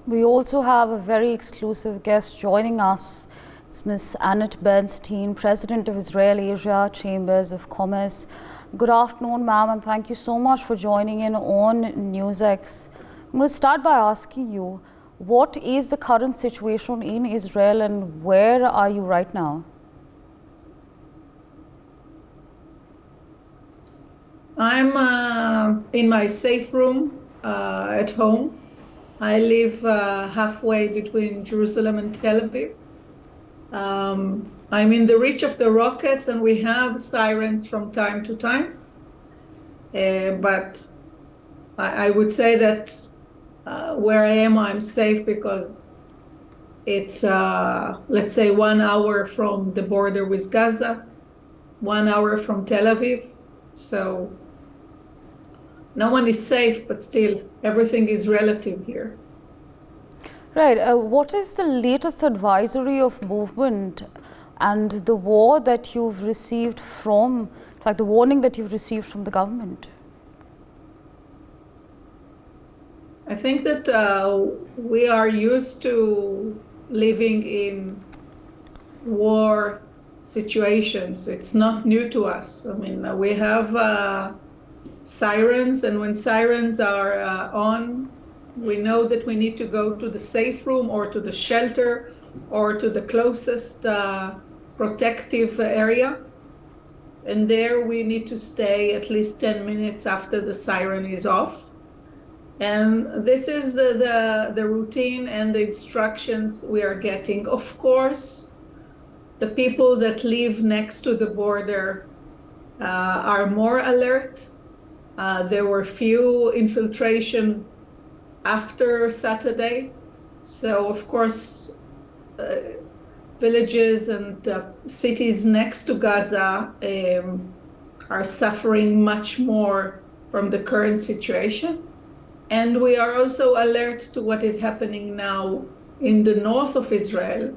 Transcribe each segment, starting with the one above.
We also have a very exclusive guest joining us. It's Ms. Anat Bernstein, President of Israel-Asia Chambers of Commerce. Good afternoon, ma'am, and thank you so much for joining in on NewsX. I'm going to start by asking you, what is the current situation in Israel and where are you right now? I'm in my safe room at home. I live halfway between Jerusalem and Tel Aviv. I'm in the reach of the rockets and we have sirens from time to time. But I would say that where I am, I'm safe because it's, let's say, 1 hour from the border with Gaza, 1 hour from Tel Aviv. So no one is safe, but still everything is relative here. Right. What is the latest advisory of movement and the war that you've received from, in fact, the warning that you've received from the government? I think that we are used to living in war situations. It's not new to us. I mean, we have sirens, and when sirens are on, we know that we need to go to the safe room or to the shelter or to the closest protective area. And there we need to stay at least 10 minutes after the siren is off. And this is the routine and the instructions we are getting. Of course, the people that live next to the border are more alert. There were few infiltration after Saturday. So, of course, villages and cities next to Gaza are suffering much more from the current situation. And we are also alert to what is happening now in the north of Israel.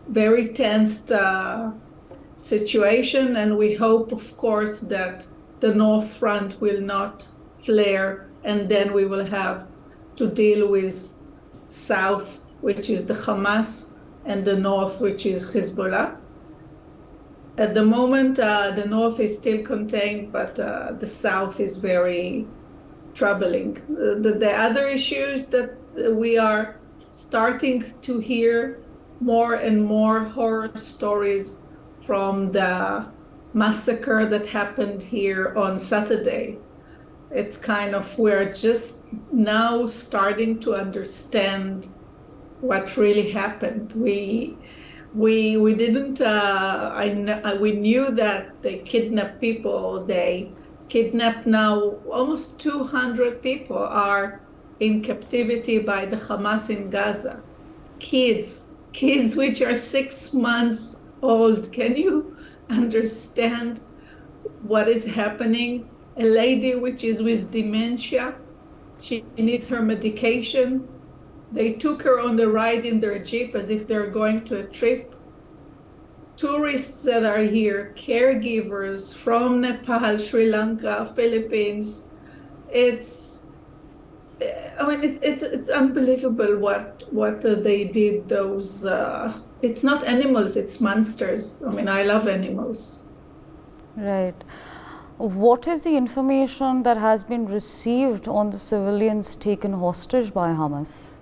Very tensed situation, and we hope, of course, that the North Front will not flare, and then we will have to deal with south, which is the Hamas, and the north, which is Hezbollah. At the moment, the north is still contained, but the south is very troubling. The other issues that we are starting to hear more and more horror stories from the massacre that happened here on Saturday. It's kind of, we're just now starting to understand what really happened. We didn't, we knew that they kidnapped people. They kidnapped now almost 200 people are in captivity by the Hamas in Gaza. Kids which are 6 months old. Can you understand what is happening? A lady which is with dementia, she needs her medication. They took her on the ride in their Jeep as if they're going to a trip. Tourists that are here, caregivers from Nepal, Sri Lanka, Philippines. It's unbelievable what they did. Those it's not animals, it's monsters. I mean, I love animals. Right. What is the information that has been received on the civilians taken hostage by Hamas?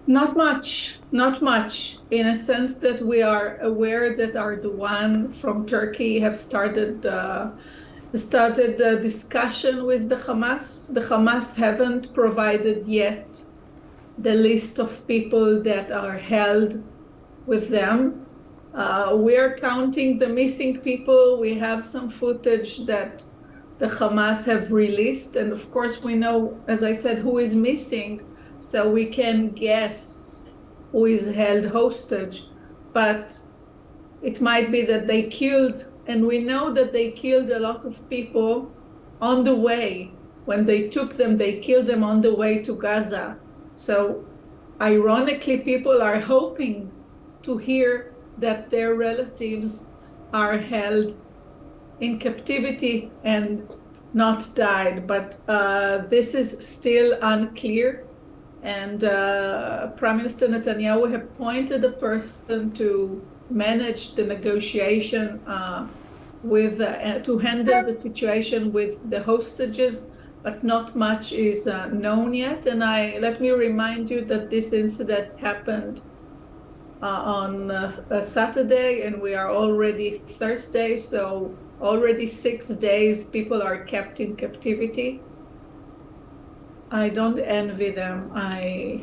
Not much, in a sense that we are aware that Erdogan from Turkey have started a discussion with the Hamas. The Hamas haven't provided yet the list of people that are held with them. We are counting the missing people. We have some footage that the Hamas have released. And of course, we know, as I said, who is missing. So we can guess who is held hostage. But it might be that they killed, and we know that they killed a lot of people on the way. When they took them, they killed them on the way to Gaza. So ironically, people are hoping to hear that their relatives are held in captivity and not died, but this is still unclear. And Prime Minister Netanyahu appointed a person to manage the negotiation to handle the situation with the hostages, but not much is known yet. And let me remind you that this incident happened on a Saturday, and we are already Thursday, so already 6 days people are kept in captivity. I don't envy them. I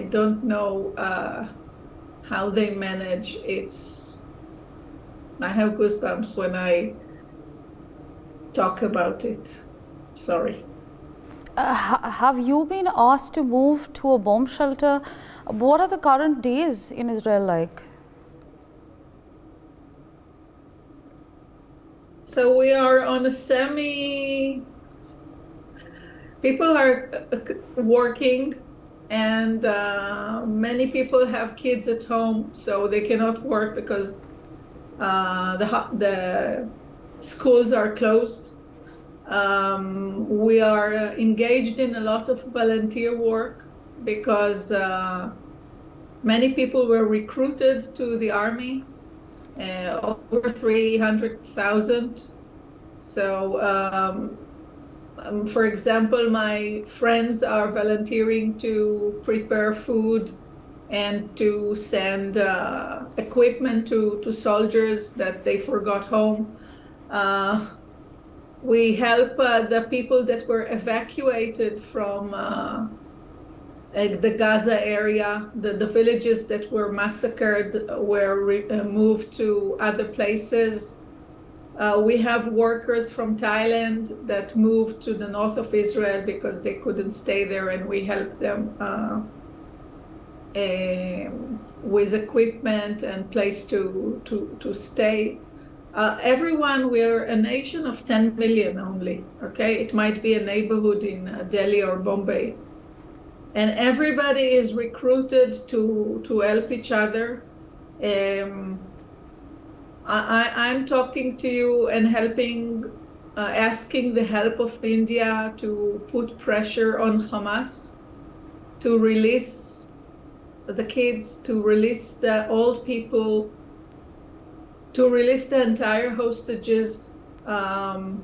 don't know how they manage. I have goosebumps when I talk about it. Sorry. Have you been asked to move to a bomb shelter? What are the current days in Israel like? So we are on a people are working, and many people have kids at home, so they cannot work because the schools are closed. We are engaged in a lot of volunteer work because many people were recruited to the army, over 300,000. So, for example, my friends are volunteering to prepare food and to send equipment to soldiers that they forgot home. We help the people that were evacuated from the Gaza area. The villages that were massacred were moved to other places. We have workers from Thailand that moved to the north of Israel because they couldn't stay there, and we help them with equipment and place to stay. Everyone, we're a nation of 10 million only, okay? It might be a neighborhood in Delhi or Bombay. And everybody is recruited to help each other. I'm talking to you and helping, asking the help of India to put pressure on Hamas to release the kids, to release the old people, to release the entire hostages. And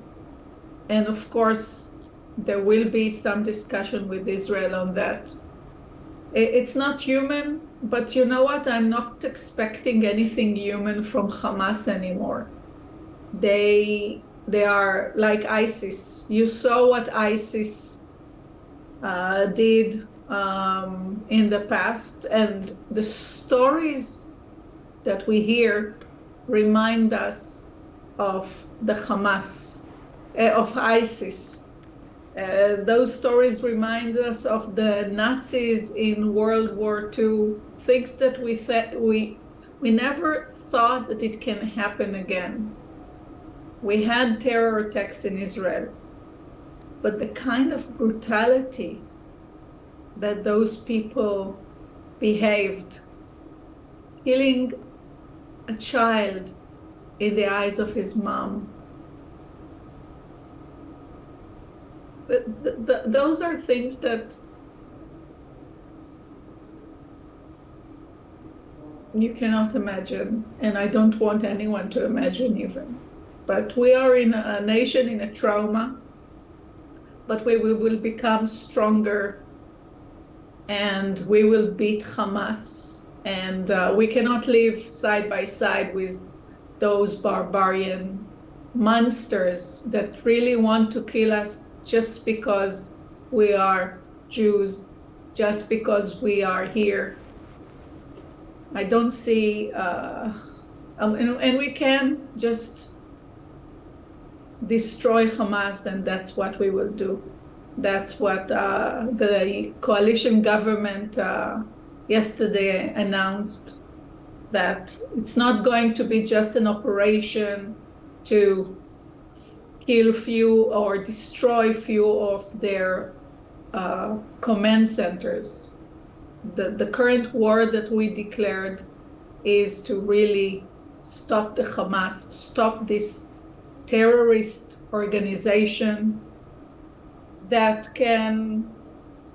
of course, there will be some discussion with Israel on that. It's not human, but you know what? I'm not expecting anything human from Hamas anymore. They are like ISIS. You saw what ISIS did in the past, and the stories that we hear remind us of the Hamas, of ISIS. Those stories remind us of the Nazis in World War II, things that we never thought that it can happen again. We had terror attacks in Israel, but the kind of brutality that those people behaved, killing a child in the eyes of his mom, those are things that you cannot imagine, and I don't want anyone to imagine even. But we are in a nation in a trauma, but we will become stronger, and we will beat Hamas, and we cannot live side by side with those barbarian monsters that really want to kill us just because we are Jews, just because we are here. I don't see, and we can just destroy Hamas, and that's what we will do. That's what the coalition government yesterday announced, that it's not going to be just an operation to kill few or destroy few of their command centers. The current war that we declared is to really stop the Hamas, stop this terrorist organization that can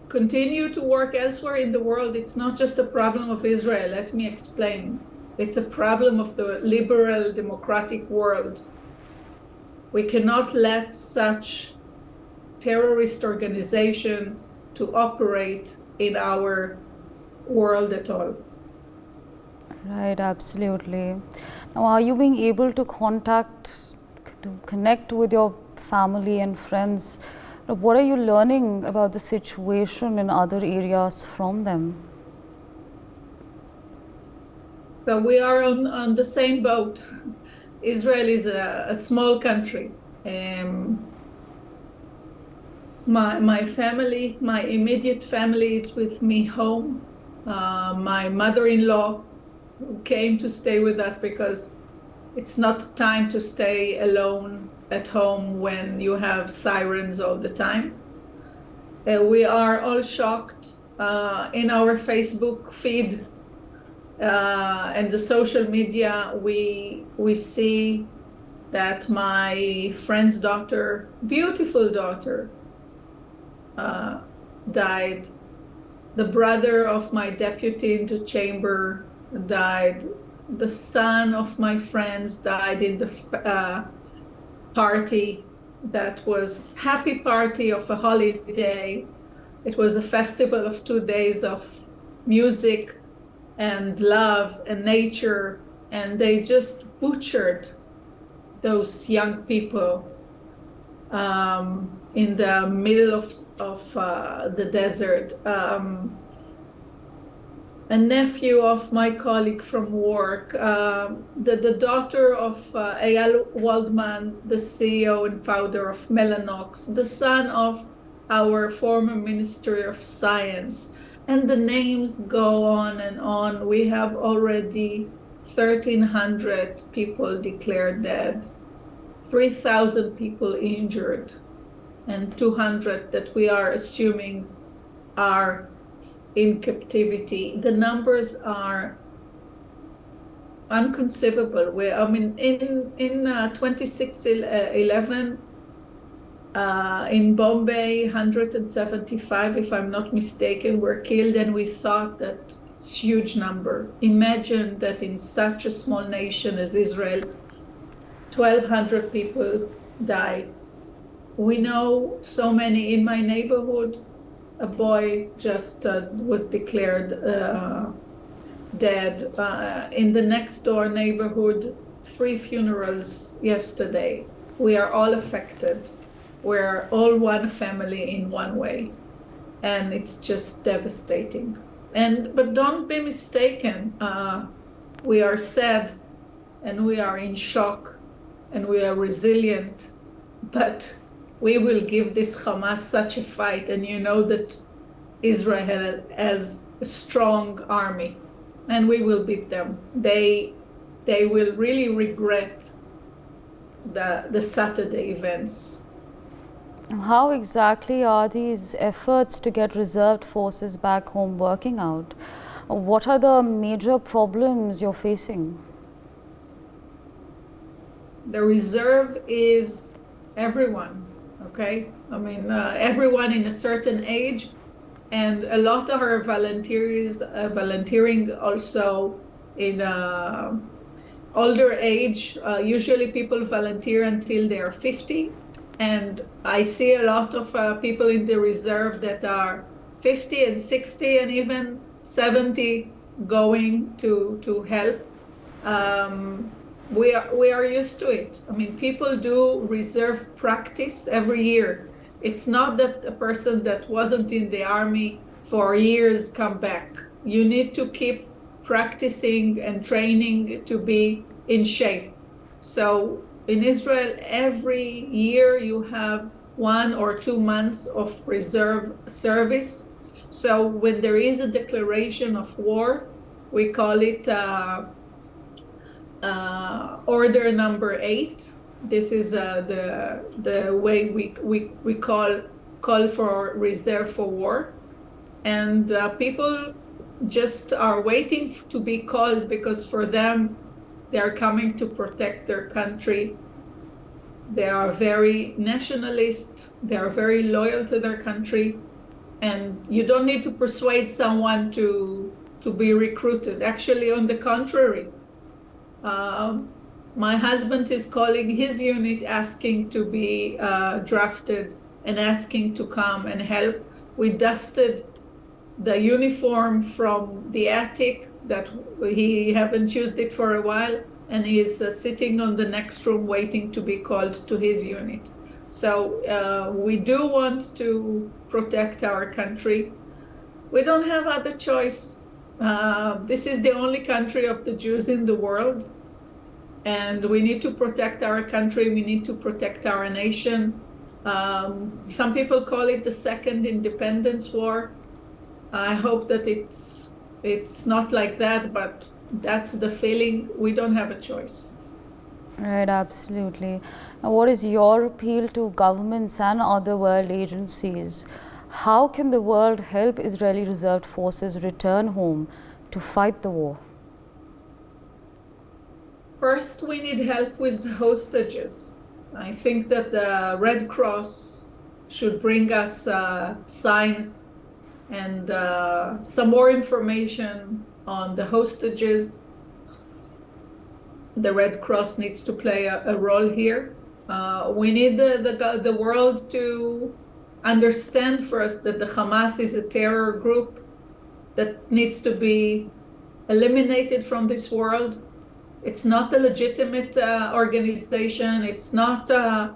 continue to work elsewhere in the world. It's not just a problem of Israel. Let me explain. It's a problem of the liberal democratic world. We cannot let such terrorist organization to operate in our world at all. Right, absolutely. Now, are you being able to connect with your family and friends? What are you learning about the situation in other areas from them? So we are on the same boat. Israel is a small country. My family, my immediate family is with me home. My mother-in-law came to stay with us because it's not time to stay alone at home when you have sirens all the time. We are all shocked. In our Facebook feed and the social media, we see that my friend's daughter, beautiful daughter, died. The brother of my deputy in the chamber died. The son of my friends died in the party that was happy party of a holiday. It was a festival of 2 days of music and love and nature, and they just butchered those young people in the middle of the desert. A nephew of my colleague from work, the daughter of Eyal Waldman, the CEO and founder of Mellanox, the son of our former Ministry of Science, and the names go on and on. We have already 1,300 people declared dead, 3,000 people injured, and 200 that we are assuming are in captivity. The numbers are unconceivable. In 2611, in Bombay, 175, if I'm not mistaken, were killed, and we thought that it's a huge number. Imagine that in such a small nation as Israel, 1,200 people died. We know so many in my neighborhood. A boy just was declared dead. In the next door neighborhood, 3 funerals yesterday. We are all affected. We're all one family in one way. And it's just devastating. But don't be mistaken. We are sad and we are in shock and we are resilient. But we will give this Hamas such a fight, and you know that Israel has a strong army, and we will beat them. They will really regret the Saturday events. How exactly are these efforts to get reserved forces back home working out? What are the major problems you're facing? The reserve is everyone. Okay, everyone in a certain age, and a lot of our volunteers volunteering also in older age. Usually people volunteer until they are 50, and I see a lot of people in the reserve that are 50 and 60 and even 70 going to help. We are used to it. People do reserve practice every year. It's not that a person that wasn't in the army for years come back. You need to keep practicing and training to be in shape. So in Israel, every year you have 1 or 2 months of reserve service. So when there is a declaration of war, we call it order number 8. This is the way we call for reserve for war, and people just are waiting to be called because for them they are coming to protect their country. They are very nationalist. They are very loyal to their country. And you don't need to persuade someone to be recruited. Actually, on the contrary, my husband is calling his unit, asking to be drafted and asking to come and help. We dusted the uniform from the attic that he haven't used it for a while, and he is sitting on the next room waiting to be called to his unit. So we do want to protect our country. We don't have other choice. This is the only country of the Jews in the world, and we need to protect our country. We need to protect our nation. Some people call it the second independence war. I hope that it's not like that, but that's the feeling. We don't have a choice. Right, absolutely. Now, what is your appeal to governments and other world agencies? How can the world help Israeli reserve forces return home to fight the war? First, we need help with the hostages. I think that the Red Cross should bring us signs and some more information on the hostages. The Red Cross needs to play a role here. We need the world to understand first that the Hamas is a terror group that needs to be eliminated from this world. It's not a legitimate organization. It's not a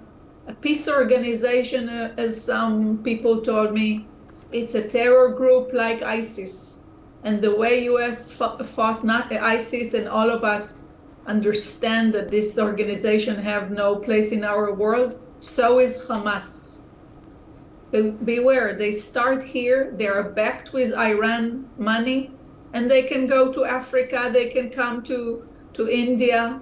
peace organization, as some people told me. It's a terror group like ISIS. And the way US fought not ISIS, and all of us understand that this organization have no place in our world, so is Hamas. Beware, they start here, they are backed with Iran money, and they can go to Africa, they can come to India.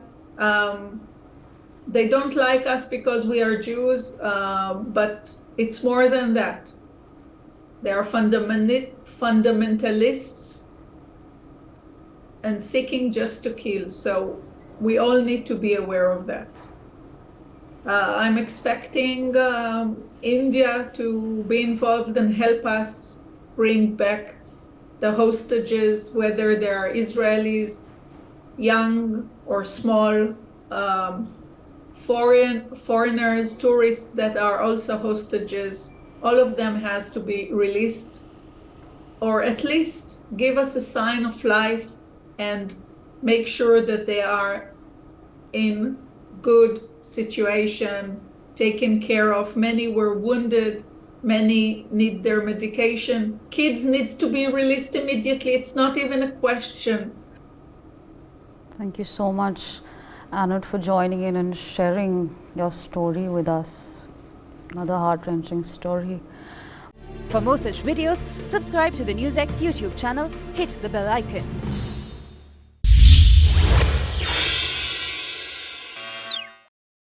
They don't like us because we are Jews, but it's more than that. They are fundamentalists and seeking just to kill. So we all need to be aware of that. I'm expecting India to be involved and help us bring back the hostages, whether they are Israelis, young or small, foreigners, tourists that are also hostages. All of them has to be released, or at least give us a sign of life and make sure that they are in good situation, taken care of. Many were wounded, many need their medication. Kids needs to be released immediately. It's not even a question. Thank you so much, Anat, for joining in and sharing your story with us. Another heart-wrenching story. For more such videos, subscribe to the NewsX YouTube channel, hit the bell icon.